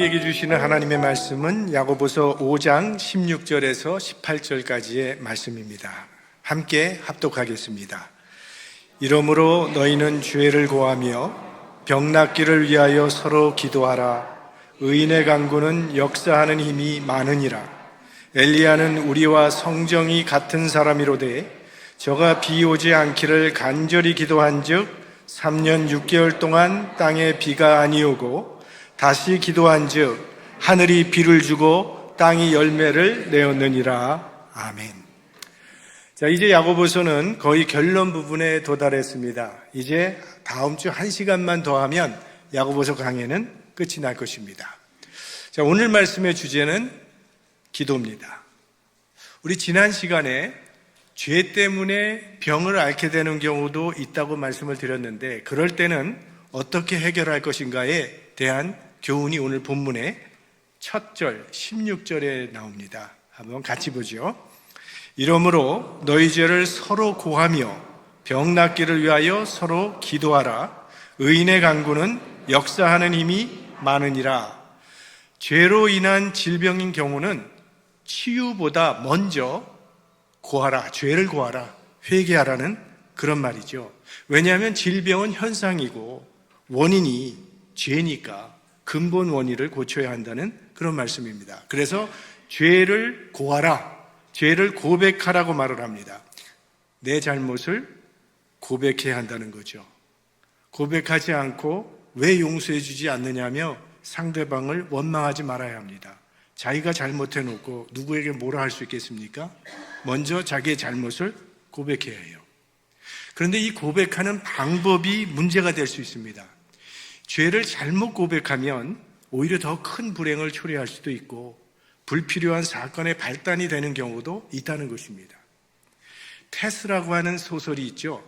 우리에게 주시는 하나님의 말씀은 야고보서 5장 16절에서 18절까지의 말씀입니다. 함께 합독하겠습니다. 이러므로 너희는 죄를 고하며 병 낫기를 위하여 서로 기도하라. 의인의 간구는 역사하는 힘이 많으니라. 엘리야는 우리와 성정이 같은 사람이로되 저가 비 오지 않기를 간절히 기도한즉 3년 6개월 동안 땅에 비가 아니오고 다시 기도한즉 하늘이 비를 주고 땅이 열매를 내었느니라. 아멘. 자, 이제 야고보서는 거의 결론 부분에 도달했습니다. 이제 다음 주 1시간만 더 하면 야고보서 강해는 끝이 날 것입니다. 자, 오늘 말씀의 주제는 기도입니다. 우리 지난 시간에 죄 때문에 병을 앓게 되는 경우도 있다고 말씀을 드렸는데, 그럴 때는 어떻게 해결할 것인가에 대한 교훈이 오늘 본문의 첫 절 16절에 나옵니다. 한번 같이 보죠. 이러므로 너희 죄를 서로 고하며 병 낫기를 위하여 서로 기도하라. 의인의 간구는 역사하는 힘이 많으니라. 죄로 인한 질병인 경우는 치유보다 먼저 고하라, 죄를 고하라, 회개하라는 그런 말이죠. 왜냐하면 질병은 현상이고 원인이 죄니까 근본 원인을 고쳐야 한다는 그런 말씀입니다. 그래서 죄를 고하라, 죄를 고백하라고 말을 합니다. 내 잘못을 고백해야 한다는 거죠. 고백하지 않고 왜 용서해 주지 않느냐며 상대방을 원망하지 말아야 합니다. 자기가 잘못해놓고 누구에게 뭐라 할 수 있겠습니까? 먼저 자기의 잘못을 고백해야 해요. 그런데 이 고백하는 방법이 문제가 될 수 있습니다. 죄를 잘못 고백하면 오히려 더 큰 불행을 초래할 수도 있고 불필요한 사건의 발단이 되는 경우도 있다는 것입니다. 테스라고 하는 소설이 있죠.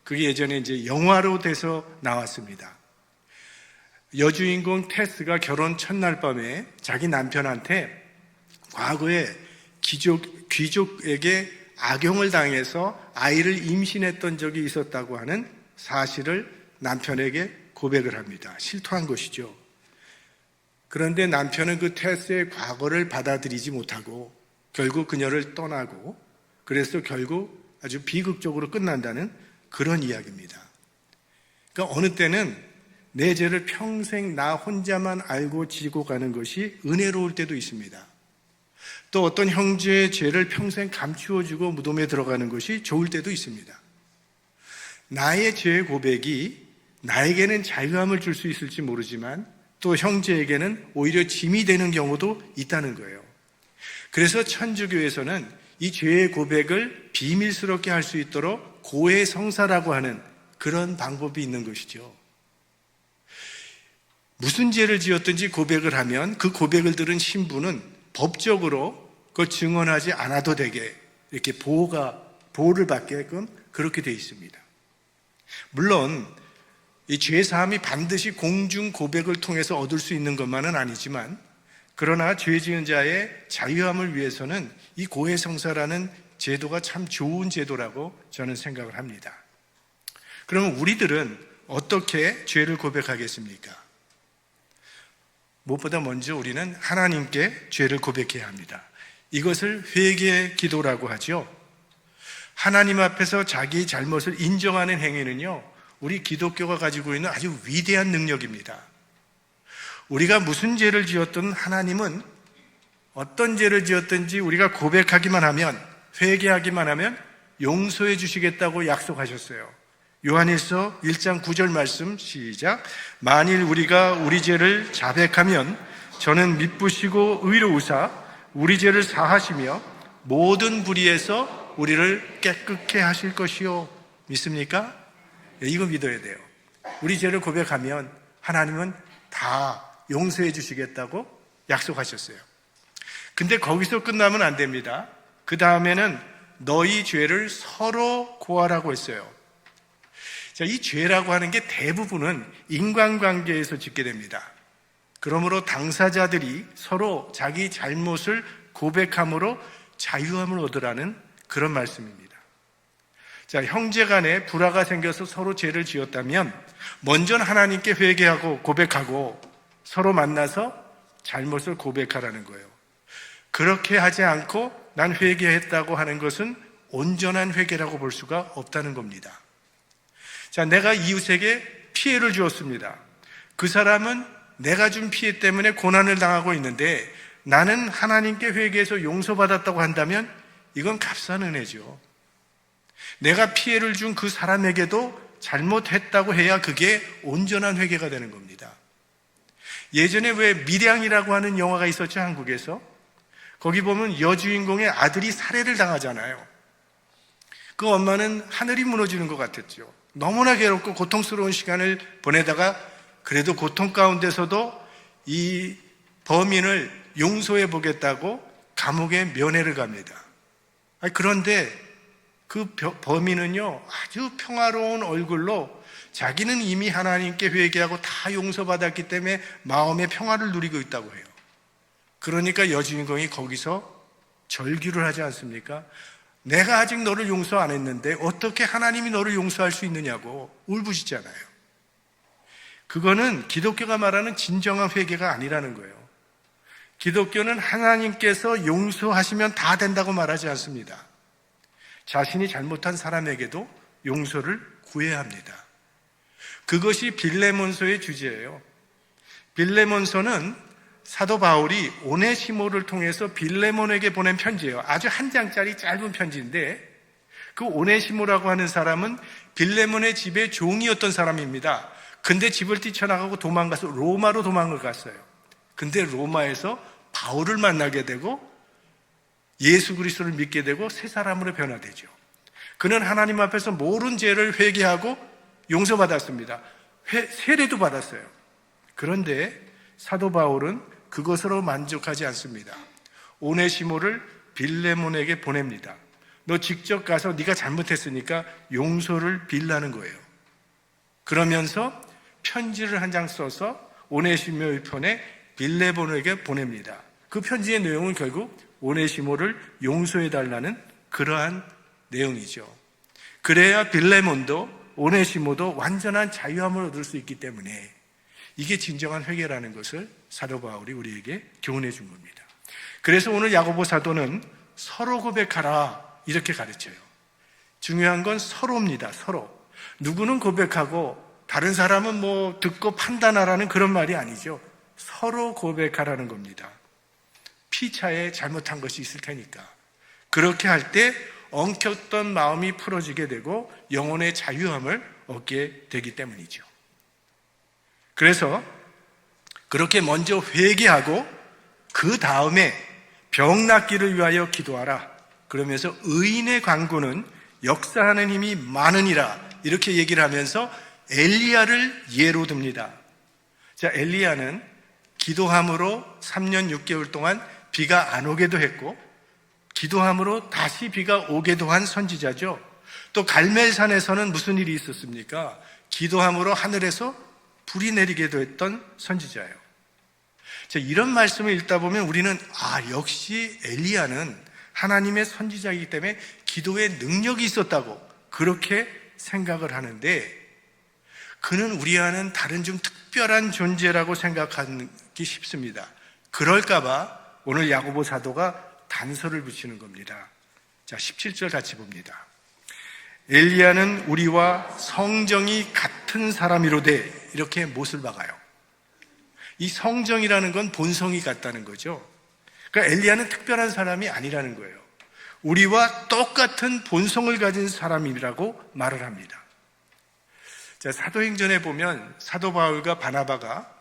그게 예전에 이제 영화로 돼서 나왔습니다. 여주인공 테스가 결혼 첫날 밤에 자기 남편한테 과거에 귀족에게 악용을 당해서 아이를 임신했던 적이 있었다고 하는 사실을 남편에게 고백을 합니다. 실토한 것이죠. 그런데 남편은 그 테스의 과거를 받아들이지 못하고 결국 그녀를 떠나고, 그래서 결국 아주 비극적으로 끝난다는 그런 이야기입니다. 그러니까 어느 때는 내 죄를 평생 나 혼자만 알고 지고 가는 것이 은혜로울 때도 있습니다. 또 어떤 형제의 죄를 평생 감추어주고 무덤에 들어가는 것이 좋을 때도 있습니다. 나의 죄의 고백이 나에게는 자유함을 줄 수 있을지 모르지만 또 형제에게는 오히려 짐이 되는 경우도 있다는 거예요. 그래서 천주교에서는 이 죄의 고백을 비밀스럽게 할 수 있도록 고해성사라고 하는 그런 방법이 있는 것이죠. 무슨 죄를 지었든지 고백을 하면 그 고백을 들은 신부는 법적으로 그걸 증언하지 않아도 되게 이렇게 보호를 받게끔 그렇게 되어 있습니다. 물론 이 죄사함이 반드시 공중 고백을 통해서 얻을 수 있는 것만은 아니지만, 그러나 죄 지은 자의 자유함을 위해서는 이 고해성사라는 제도가 참 좋은 제도라고 저는 생각을 합니다. 그러면 우리들은 어떻게 죄를 고백하겠습니까? 무엇보다 먼저 우리는 하나님께 죄를 고백해야 합니다. 이것을 회개의 기도라고 하죠. 하나님 앞에서 자기 잘못을 인정하는 행위는요, 우리 기독교가 가지고 있는 아주 위대한 능력입니다. 우리가 무슨 죄를 지었든 하나님은 어떤 죄를 지었든지 우리가 고백하기만 하면, 회개하기만 하면 용서해 주시겠다고 약속하셨어요. 요한일서 1장 9절 말씀 시작. 만일 우리가 우리 죄를 자백하면 저는 미쁘시고 의로우사 우리 죄를 사하시며 모든 불의에서 우리를 깨끗게 하실 것이요. 믿습니까? 이거 믿어야 돼요. 우리 죄를 고백하면 하나님은 다 용서해 주시겠다고 약속하셨어요. 근데 거기서 끝나면 안 됩니다. 그 다음에는 너희 죄를 서로 고하라고 했어요. 자, 이 죄라고 하는 게 대부분은 인간관계에서 짓게 됩니다. 그러므로 당사자들이 서로 자기 잘못을 고백함으로 자유함을 얻으라는 그런 말씀입니다. 자, 형제 간에 불화가 생겨서 서로 죄를 지었다면 먼저 하나님께 회개하고 고백하고 서로 만나서 잘못을 고백하라는 거예요. 그렇게 하지 않고 난 회개했다고 하는 것은 온전한 회개라고 볼 수가 없다는 겁니다. 자, 내가 이웃에게 피해를 주었습니다. 그 사람은 내가 준 피해 때문에 고난을 당하고 있는데 나는 하나님께 회개해서 용서받았다고 한다면 이건 값싼 은혜죠. 내가 피해를 준 그 사람에게도 잘못했다고 해야 그게 온전한 회개가 되는 겁니다. 예전에 왜 밀양이라고 하는 영화가 있었죠, 한국에서? 거기 보면 여주인공의 아들이 살해를 당하잖아요. 그 엄마는 하늘이 무너지는 것 같았죠. 너무나 괴롭고 고통스러운 시간을 보내다가 그래도 고통 가운데서도 이 범인을 용서해 보겠다고 감옥에 면회를 갑니다. 그런데 그 범인은요, 아주 평화로운 얼굴로 자기는 이미 하나님께 회개하고 다 용서받았기 때문에 마음의 평화를 누리고 있다고 해요. 그러니까 여주인공이 거기서 절규를 하지 않습니까? 내가 아직 너를 용서 안 했는데 어떻게 하나님이 너를 용서할 수 있느냐고 울부짖잖아요. 그거는 기독교가 말하는 진정한 회개가 아니라는 거예요. 기독교는 하나님께서 용서하시면 다 된다고 말하지 않습니다. 자신이 잘못한 사람에게도 용서를 구해야 합니다. 그것이 빌레몬서의 주제예요. 빌레몬서는 사도 바울이 오네시모를 통해서 빌레몬에게 보낸 편지예요. 아주 한 장짜리 짧은 편지인데 그 오네시모라고 하는 사람은 빌레몬의 집에 종이었던 사람입니다. 근데 집을 뛰쳐나가고 도망가서 로마로 도망을 갔어요. 근데 로마에서 바울을 만나게 되고 예수 그리스도를 믿게 되고 새 사람으로 변화되죠. 그는 하나님 앞에서 모든 죄를 회개하고 용서받았습니다. 세례도 받았어요. 그런데 사도 바울은 그것으로 만족하지 않습니다. 오네시모를 빌레몬에게 보냅니다. 너 직접 가서 네가 잘못했으니까 용서를 빌라는 거예요. 그러면서 편지를 한 장 써서 오네시모의 편에 빌레몬에게 보냅니다. 그 편지의 내용은 결국 오네시모를 용서해달라는 그러한 내용이죠. 그래야 빌레몬도 오네시모도 완전한 자유함을 얻을 수 있기 때문에 이게 진정한 회개라는 것을 사도 바울이 우리에게 교훈해 준 겁니다. 그래서 오늘 야고보 사도는 서로 고백하라 이렇게 가르쳐요. 중요한 건 서로입니다. 서로. 누구는 고백하고 다른 사람은 뭐 듣고 판단하라는 그런 말이 아니죠. 서로 고백하라는 겁니다. 피차에 잘못한 것이 있을 테니까. 그렇게 할 때 엉켰던 마음이 풀어지게 되고 영혼의 자유함을 얻게 되기 때문이죠. 그래서 그렇게 먼저 회개하고 그 다음에 병 낫기를 위하여 기도하라. 그러면서 의인의 간구는 역사하는 힘이 많으니라 이렇게 얘기를 하면서 엘리야를 예로 듭니다. 자, 엘리야는 기도함으로 3년 6개월 동안 비가 안 오게도 했고 기도함으로 다시 비가 오게도 한 선지자죠. 또 갈멜산에서는 무슨 일이 있었습니까? 기도함으로 하늘에서 불이 내리게도 했던 선지자예요. 자, 이런 말씀을 읽다 보면 우리는 역시 엘리야는 하나님의 선지자이기 때문에 기도에 능력이 있었다고 그렇게 생각을 하는데 그는 우리와는 다른 좀 특별한 존재라고 생각하기 쉽습니다. 그럴까 봐 오늘 야고보 사도가 단서를 붙이는 겁니다. 자, 17절 같이 봅니다. 엘리야는 우리와 성정이 같은 사람이로되 이렇게 못을 박아요. 이 성정이라는 건 본성이 같다는 거죠. 그러니까 엘리야는 특별한 사람이 아니라는 거예요. 우리와 똑같은 본성을 가진 사람이라고 말을 합니다. 자, 사도행전에 보면 사도 바울과 바나바가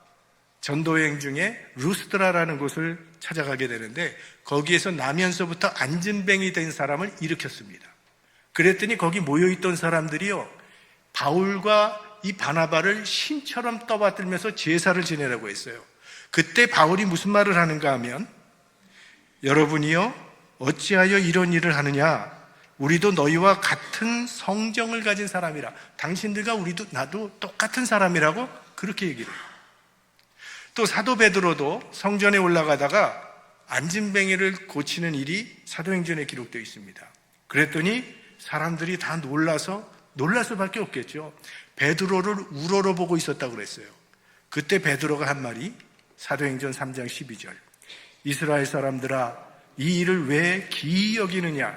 전도여행 중에 루스드라라는 곳을 찾아가게 되는데 거기에서 나면서부터 안진뱅이 된 사람을 일으켰습니다. 그랬더니 거기 모여있던 사람들이요, 바울과 이 바나바를 신처럼 떠받들면서 제사를 지내라고 했어요. 그때 바울이 무슨 말을 하는가 하면 여러분이요 어찌하여 이런 일을 하느냐, 우리도 너희와 같은 성정을 가진 사람이라. 당신들과 우리도 나도 똑같은 사람이라고 그렇게 얘기를 해요. 또 사도 베드로도 성전에 올라가다가 안진뱅이를 고치는 일이 사도행전에 기록되어 있습니다. 그랬더니 사람들이 다 놀랄 수밖에 없겠죠. 베드로를 우러러 보고 있었다고 그랬어요. 그때 베드로가 한 말이 사도행전 3장 12절. 이스라엘 사람들아, 이 일을 왜 기이 여기느냐?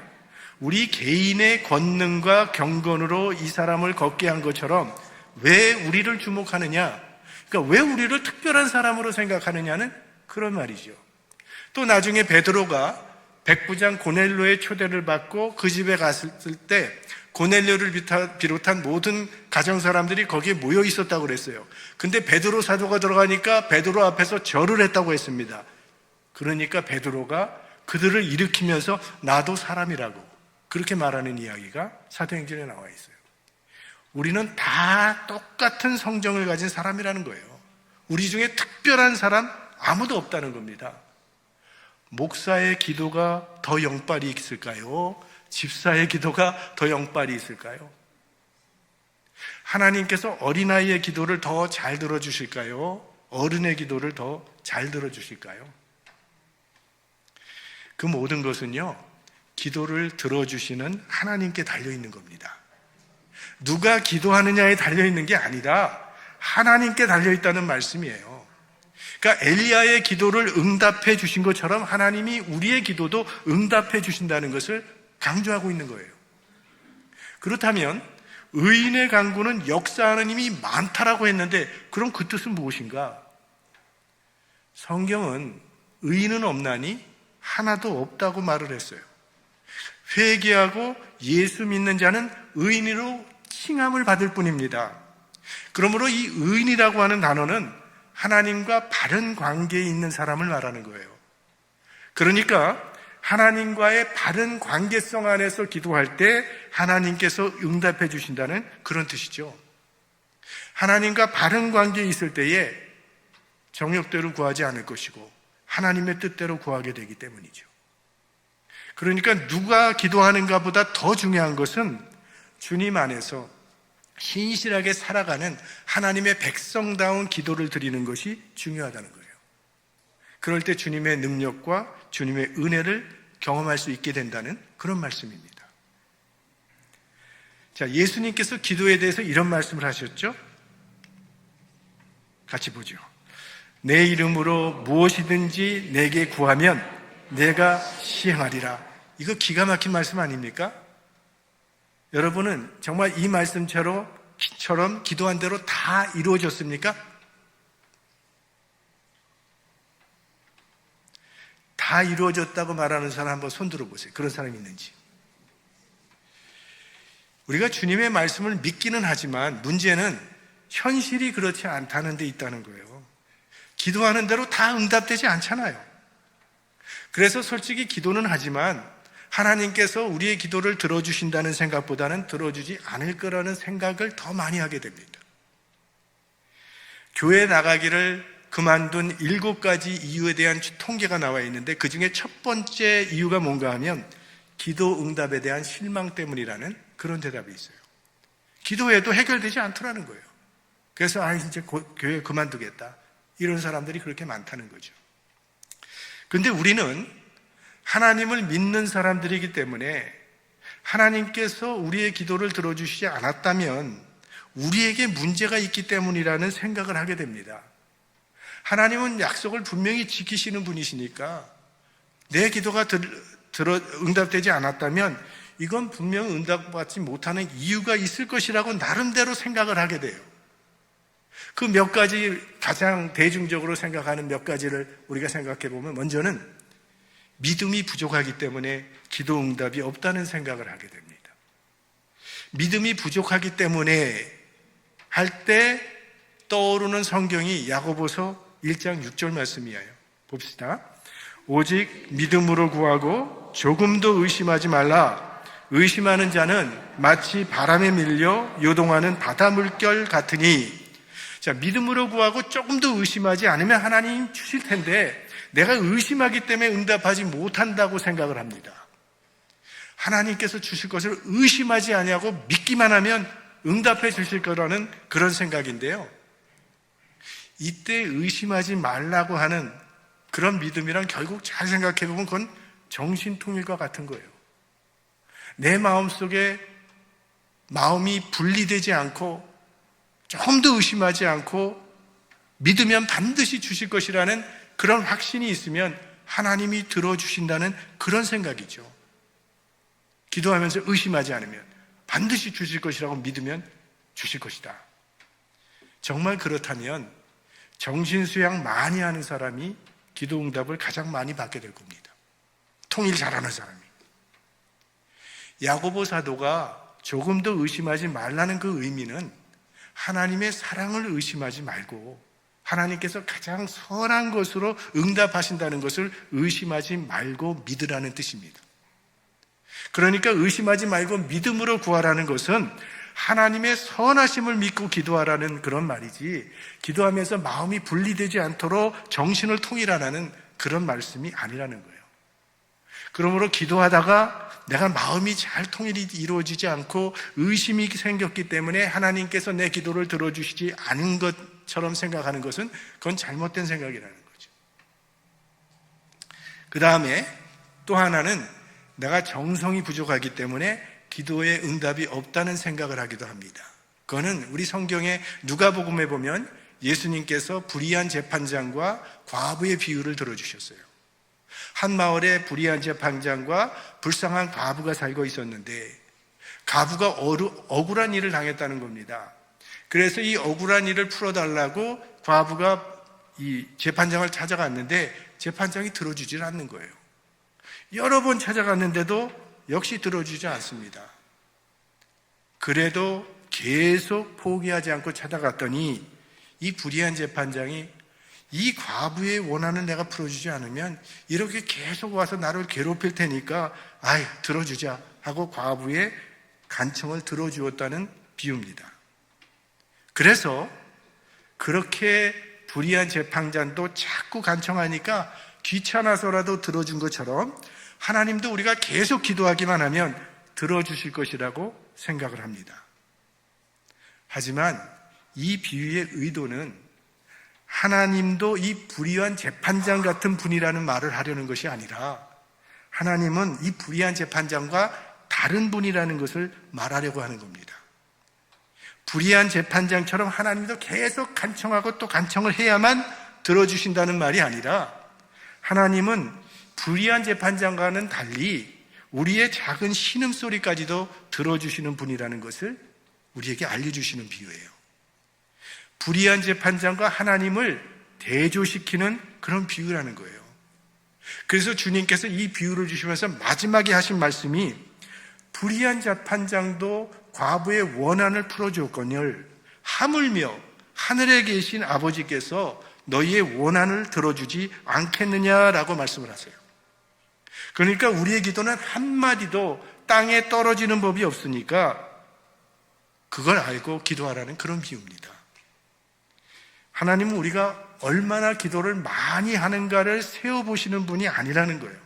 우리 개인의 권능과 경건으로 이 사람을 걷게 한 것처럼 왜 우리를 주목하느냐? 그러니까 왜 우리를 특별한 사람으로 생각하느냐는 그런 말이죠. 또 나중에 베드로가 백부장 고넬료의 초대를 받고 그 집에 갔을 때 고넬료를 비롯한 모든 가정 사람들이 거기에 모여 있었다고 그랬어요. 근데 베드로 사도가 들어가니까 베드로 앞에서 절을 했다고 했습니다. 그러니까 베드로가 그들을 일으키면서 나도 사람이라고 그렇게 말하는 이야기가 사도행전에 나와 있어요. 우리는 다 똑같은 성정을 가진 사람이라는 거예요. 우리 중에 특별한 사람 아무도 없다는 겁니다. 목사의 기도가 더 영빨이 있을까요? 집사의 기도가 더 영빨이 있을까요? 하나님께서 어린아이의 기도를 더 잘 들어주실까요? 어른의 기도를 더 잘 들어주실까요? 그 모든 것은요, 기도를 들어주시는 하나님께 달려있는 겁니다. 누가 기도하느냐에 달려있는 게 아니라 하나님께 달려있다는 말씀이에요. 그러니까 엘리야의 기도를 응답해 주신 것처럼 하나님이 우리의 기도도 응답해 주신다는 것을 강조하고 있는 거예요. 그렇다면 의인의 간구는 역사하는 힘이 많다라고 했는데 그럼 그 뜻은 무엇인가? 성경은 의인은 없나니 하나도 없다고 말을 했어요. 회개하고 예수 믿는 자는 의인으로 칭함을 받을 뿐입니다. 그러므로 이 의인이라고 하는 단어는 하나님과 바른 관계에 있는 사람을 말하는 거예요. 그러니까 하나님과의 바른 관계성 안에서 기도할 때 하나님께서 응답해 주신다는 그런 뜻이죠. 하나님과 바른 관계에 있을 때에 정욕대로 구하지 않을 것이고 하나님의 뜻대로 구하게 되기 때문이죠. 그러니까 누가 기도하는가 보다 더 중요한 것은 주님 안에서 신실하게 살아가는 하나님의 백성다운 기도를 드리는 것이 중요하다는 거예요. 그럴 때 주님의 능력과 주님의 은혜를 경험할 수 있게 된다는 그런 말씀입니다. 자, 예수님께서 기도에 대해서 이런 말씀을 하셨죠? 같이 보죠. 내 이름으로 무엇이든지 내게 구하면 내가 시행하리라. 이거 기가 막힌 말씀 아닙니까? 여러분은 정말 이 말씀처럼 기도한 대로 다 이루어졌습니까? 다 이루어졌다고 말하는 사람 한번 손 들어보세요. 그런 사람이 있는지. 우리가 주님의 말씀을 믿기는 하지만 문제는 현실이 그렇지 않다는 데 있다는 거예요. 기도하는 대로 다 응답되지 않잖아요. 그래서 솔직히 기도는 하지만 하나님께서 우리의 기도를 들어주신다는 생각보다는 들어주지 않을 거라는 생각을 더 많이 하게 됩니다. 교회 나가기를 그만둔 7가지 이유에 대한 통계가 나와 있는데 그 중에 첫 번째 이유가 뭔가 하면 기도 응답에 대한 실망 때문이라는 그런 대답이 있어요. 기도해도 해결되지 않더라는 거예요. 그래서 이제 교회 그만두겠다. 이런 사람들이 그렇게 많다는 거죠. 그런데 우리는 하나님을 믿는 사람들이기 때문에 하나님께서 우리의 기도를 들어주시지 않았다면 우리에게 문제가 있기 때문이라는 생각을 하게 됩니다. 하나님은 약속을 분명히 지키시는 분이시니까 내 기도가 응답되지 않았다면 이건 분명 응답받지 못하는 이유가 있을 것이라고 나름대로 생각을 하게 돼요. 그 몇 가지 가장 대중적으로 생각하는 몇 가지를 우리가 생각해 보면 먼저는 믿음이 부족하기 때문에 기도 응답이 없다는 생각을 하게 됩니다. 믿음이 부족하기 때문에 할 때 떠오르는 성경이 야고보서 1장 6절 말씀이에요. 봅시다. 오직 믿음으로 구하고 조금도 의심하지 말라. 의심하는 자는 마치 바람에 밀려 요동하는 바다 물결 같으니. 자, 믿음으로 구하고 조금도 의심하지 않으면 하나님 주실 텐데 내가 의심하기 때문에 응답하지 못한다고 생각을 합니다. 하나님께서 주실 것을 의심하지 아니하고 믿기만 하면 응답해 주실 거라는 그런 생각인데요. 이때 의심하지 말라고 하는 그런 믿음이란 결국 잘 생각해 보면 그건 정신통일과 같은 거예요. 내 마음속에 마음이 분리되지 않고 조금도 의심하지 않고 믿으면 반드시 주실 것이라는 그런 확신이 있으면 하나님이 들어주신다는 그런 생각이죠. 기도하면서 의심하지 않으면 반드시 주실 것이라고 믿으면 주실 것이다. 정말 그렇다면 정신수양 많이 하는 사람이 기도 응답을 가장 많이 받게 될 겁니다. 통일 잘하는 사람이. 야고보 사도가 조금 더 의심하지 말라는 그 의미는 하나님의 사랑을 의심하지 말고 하나님께서 가장 선한 것으로 응답하신다는 것을 의심하지 말고 믿으라는 뜻입니다. 그러니까 의심하지 말고 믿음으로 구하라는 것은 하나님의 선하심을 믿고 기도하라는 그런 말이지, 기도하면서 마음이 분리되지 않도록 정신을 통일하라는 그런 말씀이 아니라는 거예요. 그러므로 기도하다가 내가 마음이 잘 통일이 이루어지지 않고 의심이 생겼기 때문에 하나님께서 내 기도를 들어주시지 않은 것처럼 생각하는 것은 그건 잘못된 생각이라는 거죠. 그 다음에 또 하나는 내가 정성이 부족하기 때문에 기도에 응답이 없다는 생각을 하기도 합니다. 그거는 우리 성경의 누가복음에 보면 예수님께서 불의한 재판장과 과부의 비유를 들어주셨어요. 한 마을에 불의한 재판장과 불쌍한 과부가 살고 있었는데 과부가 억울한 일을 당했다는 겁니다. 그래서 이 억울한 일을 풀어달라고 과부가 이 재판장을 찾아갔는데 재판장이 들어주질 않는 거예요. 여러 번 찾아갔는데도 역시 들어주지 않습니다. 그래도 계속 포기하지 않고 찾아갔더니 이 불의한 재판장이 이 과부의 원한을 내가 풀어주지 않으면 이렇게 계속 와서 나를 괴롭힐 테니까 들어주자 하고 과부의 간청을 들어주었다는 비유입니다. 그래서 그렇게 불의한 재판장도 자꾸 간청하니까 귀찮아서라도 들어준 것처럼 하나님도 우리가 계속 기도하기만 하면 들어주실 것이라고 생각을 합니다. 하지만 이 비유의 의도는 하나님도 이 불의한 재판장 같은 분이라는 말을 하려는 것이 아니라 하나님은 이 불의한 재판장과 다른 분이라는 것을 말하려고 하는 겁니다. 불의한 재판장처럼 하나님도 계속 간청하고 또 간청을 해야만 들어주신다는 말이 아니라 하나님은 불의한 재판장과는 달리 우리의 작은 신음소리까지도 들어주시는 분이라는 것을 우리에게 알려주시는 비유예요. 불의한 재판장과 하나님을 대조시키는 그런 비유라는 거예요. 그래서 주님께서 이 비유를 주시면서 마지막에 하신 말씀이 불의한 재판장도 과부의 원한을 풀어주었거늘 하물며 하늘에 계신 아버지께서 너희의 원한을 들어주지 않겠느냐라고 말씀을 하세요. 그러니까 우리의 기도는 한마디도 땅에 떨어지는 법이 없으니까 그걸 알고 기도하라는 그런 비유입니다. 하나님은 우리가 얼마나 기도를 많이 하는가를 세어보시는 분이 아니라는 거예요.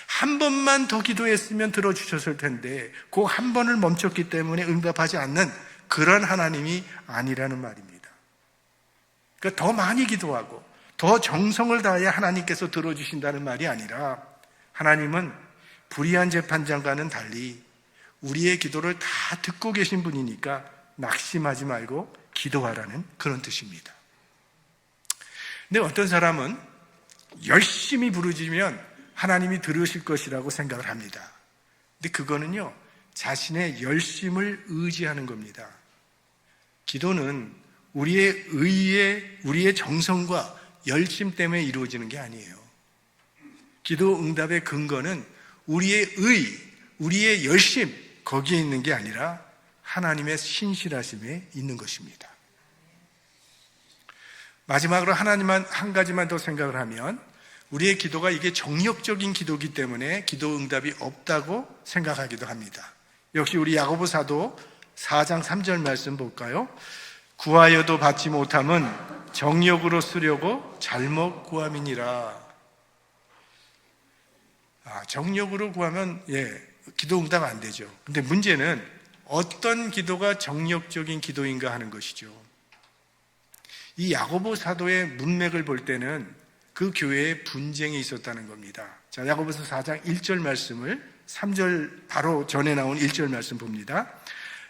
한 번만 더 기도했으면 들어주셨을 텐데 그 한 번을 멈췄기 때문에 응답하지 않는 그런 하나님이 아니라는 말입니다. 그러니까 더 많이 기도하고 더 정성을 다해야 하나님께서 들어주신다는 말이 아니라 하나님은 불의한 재판장과는 달리 우리의 기도를 다 듣고 계신 분이니까 낙심하지 말고 기도하라는 그런 뜻입니다. 근데 어떤 사람은 열심히 부르짖으면 하나님이 들으실 것이라고 생각을 합니다. 근데 그거는요, 자신의 열심을 의지하는 겁니다. 기도는 우리의 의에, 우리의 정성과 열심 때문에 이루어지는 게 아니에요. 기도 응답의 근거는 우리의 의, 우리의 열심, 거기에 있는 게 아니라 하나님의 신실하심에 있는 것입니다. 마지막으로 하나님만 한 가지만 더 생각을 하면 우리의 기도가 이게 정력적인 기도이기 때문에 기도 응답이 없다고 생각하기도 합니다. 역시 우리 야고보 사도 4장 3절 말씀 볼까요? 구하여도 받지 못함은 정력으로 쓰려고 잘못 구함이니라. 정력으로 구하면 기도 응답 안 되죠. 근데 문제는 어떤 기도가 정력적인 기도인가 하는 것이죠. 이 야고보 사도의 문맥을 볼 때는 그 교회에 분쟁이 있었다는 겁니다. 자, 야고보서 4장 1절 말씀을 3절 바로 전에 나온 1절 말씀 봅니다.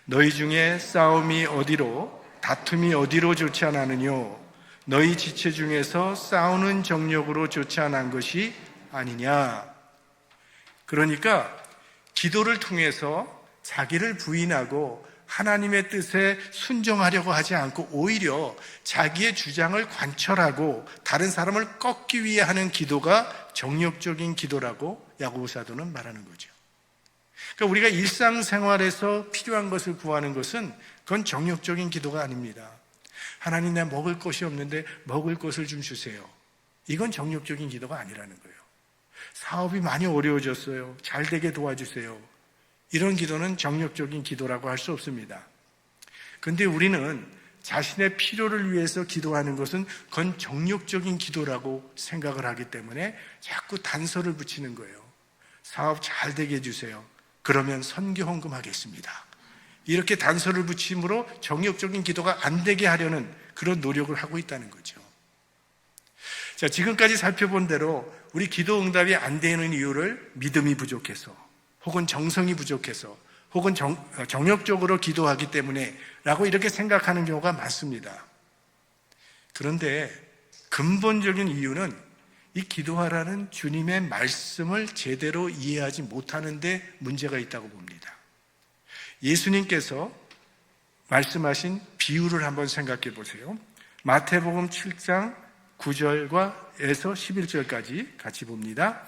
너희 중에 싸움이 어디로 다툼이 어디로 좋지 않았느뇨? 너희 지체 중에서 싸우는 정력으로 쫓아난 것이 아니냐. 그러니까 기도를 통해서 자기를 부인하고 하나님의 뜻에 순종하려고 하지 않고 오히려 자기의 주장을 관철하고 다른 사람을 꺾기 위해 하는 기도가 정욕적인 기도라고 야고보 사도는 말하는 거죠. 그러니까 우리가 일상생활에서 필요한 것을 구하는 것은 그건 정욕적인 기도가 아닙니다. 하나님, 내가 먹을 것이 없는데 먹을 것을 좀 주세요. 이건 정욕적인 기도가 아니라는 거예요. 사업이 많이 어려워졌어요. 잘 되게 도와주세요. 이런 기도는 정욕적인 기도라고 할 수 없습니다. 그런데 우리는 자신의 필요를 위해서 기도하는 것은 그건 정욕적인 기도라고 생각을 하기 때문에 자꾸 단서를 붙이는 거예요. 사업 잘 되게 해주세요. 그러면 선교 헌금하겠습니다. 이렇게 단서를 붙임으로 정욕적인 기도가 안 되게 하려는 그런 노력을 하고 있다는 거죠. 자, 지금까지 살펴본 대로 우리 기도 응답이 안 되는 이유를 믿음이 부족해서 혹은 정성이 부족해서 혹은 정욕적으로 기도하기 때문에 라고 이렇게 생각하는 경우가 많습니다. 그런데 근본적인 이유는 이 기도하라는 주님의 말씀을 제대로 이해하지 못하는 데 문제가 있다고 봅니다. 예수님께서 말씀하신 비유를 한번 생각해 보세요. 마태복음 7장 9절과 에서 11절까지 같이 봅니다.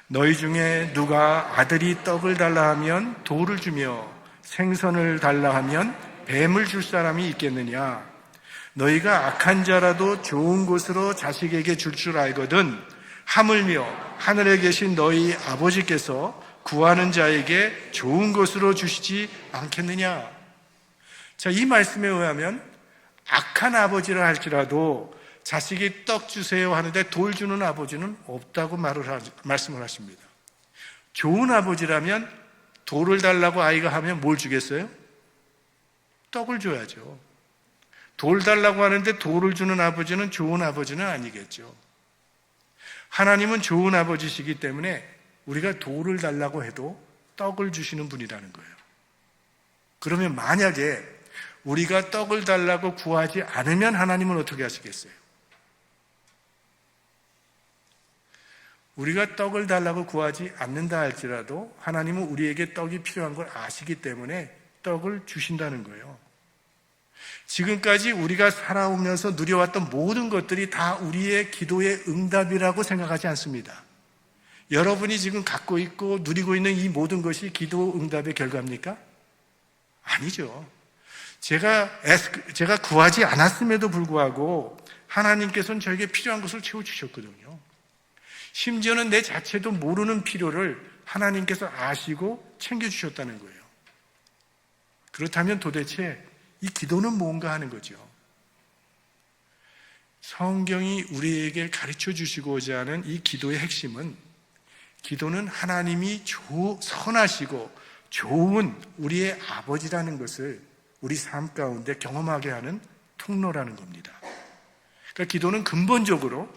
너희 중에 누가 아들이 떡을 달라 하면 돌을 주며 생선을 달라 하면 뱀을 줄 사람이 있겠느냐? 너희가 악한 자라도 좋은 것으로 자식에게 줄 줄 알거든 하물며 하늘에 계신 너희 아버지께서 구하는 자에게 좋은 것으로 주시지 않겠느냐? 자, 이 말씀에 의하면 악한 아버지라 할지라도 자식이 떡 주세요 하는데 돌 주는 아버지는 없다고 말씀을 하십니다. 좋은 아버지라면 돌을 달라고 아이가 하면 뭘 주겠어요? 떡을 줘야죠. 돌 달라고 하는데 돌을 주는 아버지는 좋은 아버지는 아니겠죠. 하나님은 좋은 아버지시기 때문에 우리가 돌을 달라고 해도 떡을 주시는 분이라는 거예요. 그러면 만약에 우리가 떡을 달라고 구하지 않으면 하나님은 어떻게 하시겠어요? 우리가 떡을 달라고 구하지 않는다 할지라도 하나님은 우리에게 떡이 필요한 걸 아시기 때문에 떡을 주신다는 거예요. 지금까지 우리가 살아오면서 누려왔던 모든 것들이 다 우리의 기도의 응답이라고 생각하지 않습니다. 여러분이 지금 갖고 있고 누리고 있는 이 모든 것이 기도 응답의 결과입니까? 아니죠. 제가 구하지 않았음에도 불구하고 하나님께서는 저에게 필요한 것을 채워주셨거든요. 심지어는 내 자체도 모르는 필요를 하나님께서 아시고 챙겨주셨다는 거예요. 그렇다면 도대체 이 기도는 뭔가 하는 거죠. 성경이 우리에게 가르쳐 주시고자 하는 이 기도의 핵심은 기도는 하나님이 선하시고 좋은 우리의 아버지라는 것을 우리 삶 가운데 경험하게 하는 통로라는 겁니다. 그러니까 기도는 근본적으로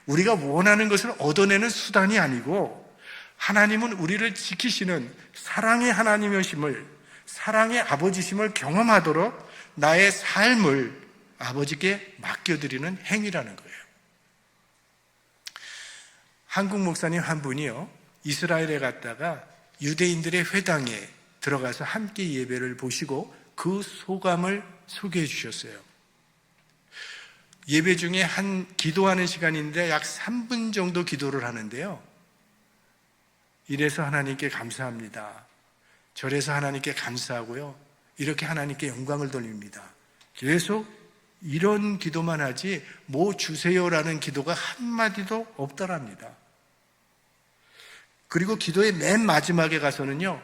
우리가 원하는 것을 얻어내는 수단이 아니고 하나님은 우리를 지키시는 사랑의 하나님이심을, 사랑의 아버지심을 경험하도록 나의 삶을 아버지께 맡겨드리는 행위라는 거예요. 한국 목사님 한 분이요, 이스라엘에 갔다가 유대인들의 회당에 들어가서 함께 예배를 보시고 그 소감을 소개해 주셨어요. 예배 중에 한 기도하는 시간인데 약 3분 정도 기도를 하는데요. 이래서 하나님께 감사합니다. 저래서 하나님께 감사하고요. 이렇게 하나님께 영광을 돌립니다. 계속 이런 기도만 하지 뭐 주세요라는 기도가 한마디도 없더랍니다. 그리고 기도의 맨 마지막에 가서는요,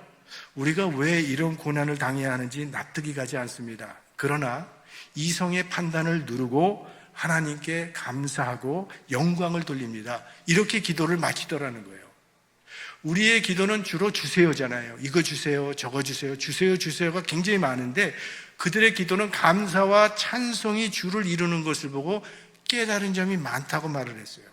우리가 왜 이런 고난을 당해야 하는지 납득이 가지 않습니다. 그러나 이성의 판단을 누르고 하나님께 감사하고 영광을 돌립니다. 이렇게 기도를 마치더라는 거예요. 우리의 기도는 주로 주세요잖아요. 이거 주세요, 저거 주세요, 주세요가 굉장히 많은데 그들의 기도는 감사와 찬송이 주를 이루는 것을 보고 깨달은 점이 많다고 말을 했어요.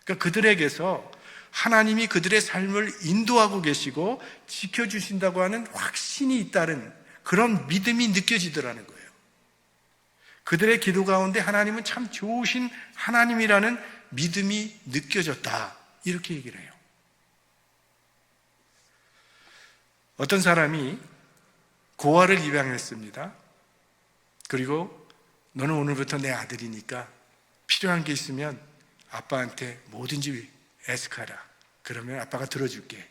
그러니까 그들에게서 하나님이 그들의 삶을 인도하고 계시고 지켜주신다고 하는 확신이 잇따른 그런 믿음이 느껴지더라는 거예요. 그들의 기도 가운데 하나님은 참 좋으신 하나님이라는 믿음이 느껴졌다. 이렇게 얘기를 해요. 어떤 사람이 고아를 입양했습니다. 그리고 너는 오늘부터 내 아들이니까 필요한 게 있으면 아빠한테 뭐든지 애쓰카라. 그러면 아빠가 들어줄게.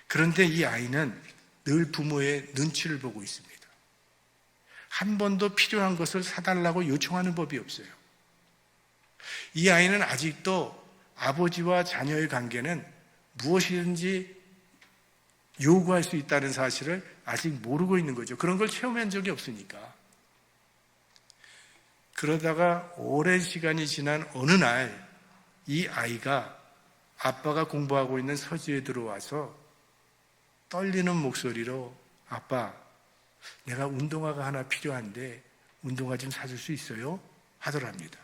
그런데 이 아이는 늘 부모의 눈치를 보고 있습니다. 한 번도 필요한 것을 사달라고 요청하는 법이 없어요. 이 아이는 아직도 아버지와 자녀의 관계는 무엇이든지 요구할 수 있다는 사실을 아직 모르고 있는 거죠. 그런 걸 체험한 적이 없으니까. 그러다가 오랜 시간이 지난 어느 날 이 아이가 아빠가 공부하고 있는 서재에 들어와서 떨리는 목소리로 아빠, 내가 운동화가 하나 필요한데 운동화 좀 사줄 수 있어요? 하더랍니다.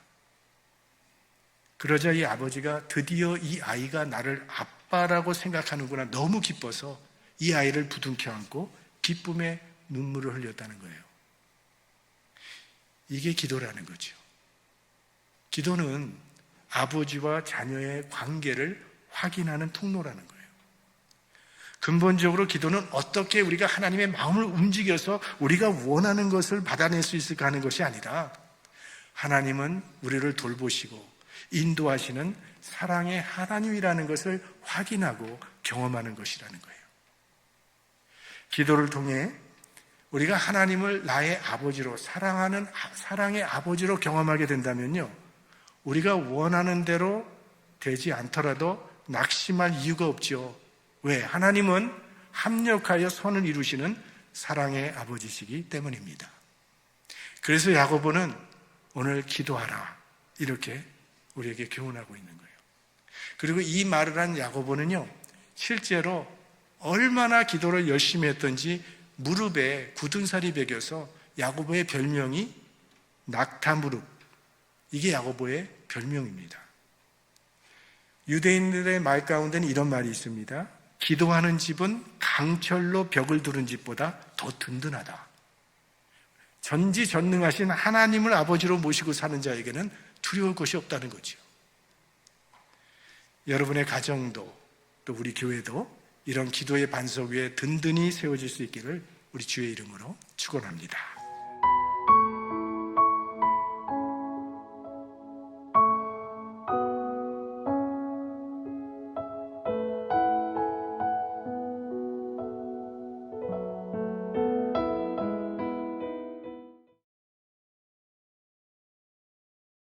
그러자 이 아버지가 드디어 이 아이가 나를 아빠라고 생각하는구나 너무 기뻐서 이 아이를 부둥켜 안고 기쁨의 눈물을 흘렸다는 거예요. 이게 기도라는 거죠. 기도는 아버지와 자녀의 관계를 확인하는 통로라는 거예요. 근본적으로 기도는 어떻게 우리가 하나님의 마음을 움직여서 우리가 원하는 것을 받아낼 수 있을까 하는 것이 아니라 하나님은 우리를 돌보시고 인도하시는 사랑의 하나님이라는 것을 확인하고 경험하는 것이라는 거예요. 기도를 통해 우리가 하나님을 나의 아버지로 사랑하는 사랑의 아버지로 경험하게 된다면요, 우리가 원하는 대로 되지 않더라도 낙심할 이유가 없죠. 왜? 하나님은 합력하여 선을 이루시는 사랑의 아버지시기 때문입니다. 그래서 야고보는 오늘 기도하라 이렇게 우리에게 교훈하고 있는 거예요. 그리고 이 말을 한 야고보는요, 실제로 얼마나 기도를 열심히 했던지 무릎에 굳은 살이 배겨서 야고보의 별명이 낙타무릎, 이게 야고보의 별명입니다. 유대인들의 말 가운데는 이런 말이 있습니다. 기도하는 집은 강철로 벽을 두른 집보다 더 든든하다. 전지전능하신 하나님을 아버지로 모시고 사는 자에게는 두려울 것이 없다는 거죠. 여러분의 가정도 또 우리 교회도 이런 기도의 반석 위에 든든히 세워질 수 있기를 우리 주의 이름으로 축원합니다.